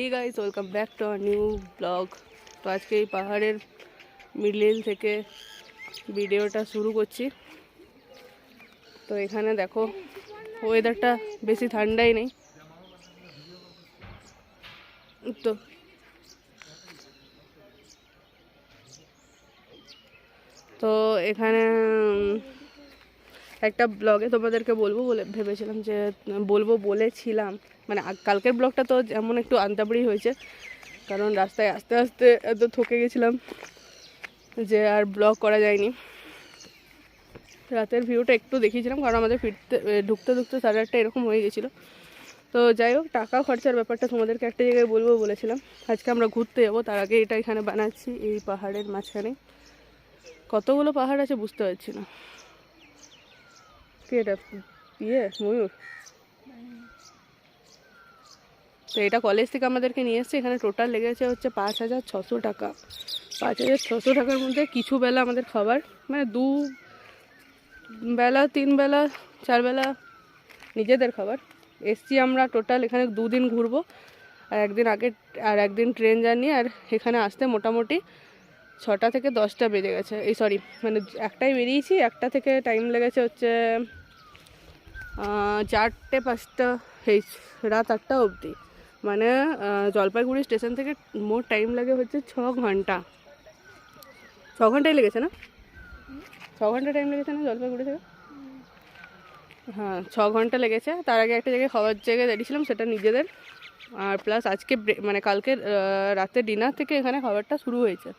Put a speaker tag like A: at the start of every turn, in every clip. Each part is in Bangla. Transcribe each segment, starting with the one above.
A: Hey guys, welcome back to our new blog. তো আজকে এই পাহাড়ের মিডল থেকে ভিডিওটা শুরু করছি। তো এখানে দেখো ওয়েদারটা বেশি ঠান্ডাই নেই। তো এখানে একটা ব্লগে তোমাদেরকে ভেবেছিলাম যে বলেছিলাম, মানে কালকের ব্লগটা তো যেমন একটু আন্তাবড়ি হয়েছে, কারণ রাস্তায় আস্তে আস্তে এত থকে গেছিলাম যে আর ব্লগ করা যায়নি। রাতের ভিউটা একটু দেখিয়েছিলাম, কারণ আমাদের ঢুকতে 8:30 এরকম হয়ে গেছিলো। তো যাই হোক, টাকা খরচার ব্যাপারটা তোমাদেরকে একটা জায়গায় বলেছিলাম। আজকে আমরা ঘুরতে যাবো, তার আগে এটা এখানে বানাচ্ছি এই পাহাড়ের মাঝখানে। কতগুলো পাহাড় আছে বুঝতে পারছি না। কি এটা ময়ূর? তো এটা কলেজ থেকে আমাদেরকে নিয়ে এসছে। এখানে টোটাল লেগেছে হচ্ছে 5,600 টাকা। 5,600 টাকার মধ্যে কিছু বেলা আমাদের খাবার, মানে 2 বেলা 3 বেলা 4 বেলা নিজেদের খাবার। এসছি আমরা টোটাল এখানে 2 দিন ঘুরবো, আর একদিন ট্রেন জার্নি। আর এখানে আসতে মোটামুটি 6টা থেকে 10টা বেজে গেছে। মানে একটাই বেরিয়েছি, 1টা থেকে টাইম লেগেছে হচ্ছে 4টে-5টা, এই রাত 8টা অবধি। মানে জলপাইগুড়ি স্টেশন থেকে মোট টাইম লাগে হচ্ছে 6 ঘন্টা। 6 ঘন্টাই লেগেছে না? 6 ঘন্টা টাইম লেগেছে না জলপাইগুড়ি থেকে? হ্যাঁ, 6 ঘন্টা লেগেছে। তার আগে একটা জায়গায় খাবার জায়গায় দাঁড়িয়েছিলাম, সেটা নিজেদের। আর প্লাস আজকে মানে কালকে রাতে ডিনার থেকে এখানে খাবারটা শুরু হয়েছে।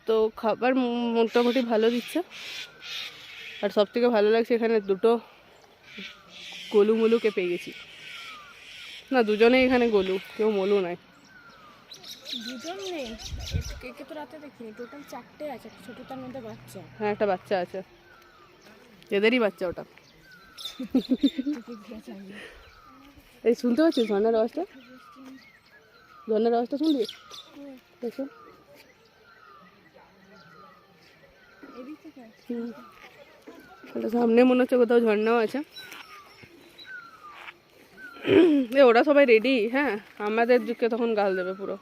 A: তো খাবার মোটামুটি ভালো দিচ্ছে। আর সব থেকে ভালো লাগছে, এখানে 2টো গোলুমলুকে পেয়ে গেছি। না, দুজনেই এখানে গোলু, কেউ মলু নয়।
B: দুজন নেই, একে তো রাতে দেখিনি। টোটাল 4টে আছে, ছোটটার মধ্যে বাচ্চা।
A: হ্যাঁ, একটা বাচ্চা আছে, এদেরই বাচ্চা ওটা। এই শুনতে পাচ্ছিস ঝর্ণার আওয়াজটা? শুনবি? দেখো, সামনে মনে হচ্ছে কোথাও ঝর্ণাও আছে। ওরা সবাই রেডি। হ্যাঁ, আমাদের দিকে তখন গাল দেবে পুরো।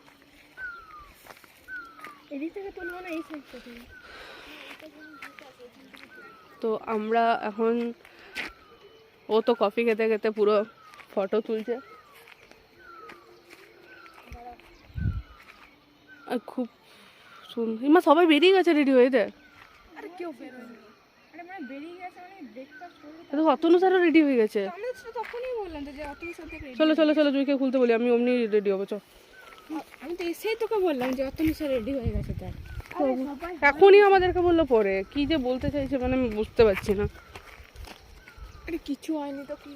A: তো আমরা এখন, ও তো কফি খেতে খেতে পুরো ফটো তুলছে। আর খুব সুন্দর। সবাই বেরিয়ে গেছে রেডি হয়ে। দেখ, অতনুসারও রেডি হয়ে গেছে। চলো চলো চলো, জুইকে খুলতে বলি, আমি অমনি রেডি হবো। চল,
B: আমি তো এসেই তোকে বললাম যে অতনুসার রেডি হয়ে গেছে। তাই
A: এখনই আমাদেরকে বললো পরে। কি যে বলতে চাইছে মানে আমি বুঝতে পারছি না।
B: আরে কিছু হয়নি তো, কি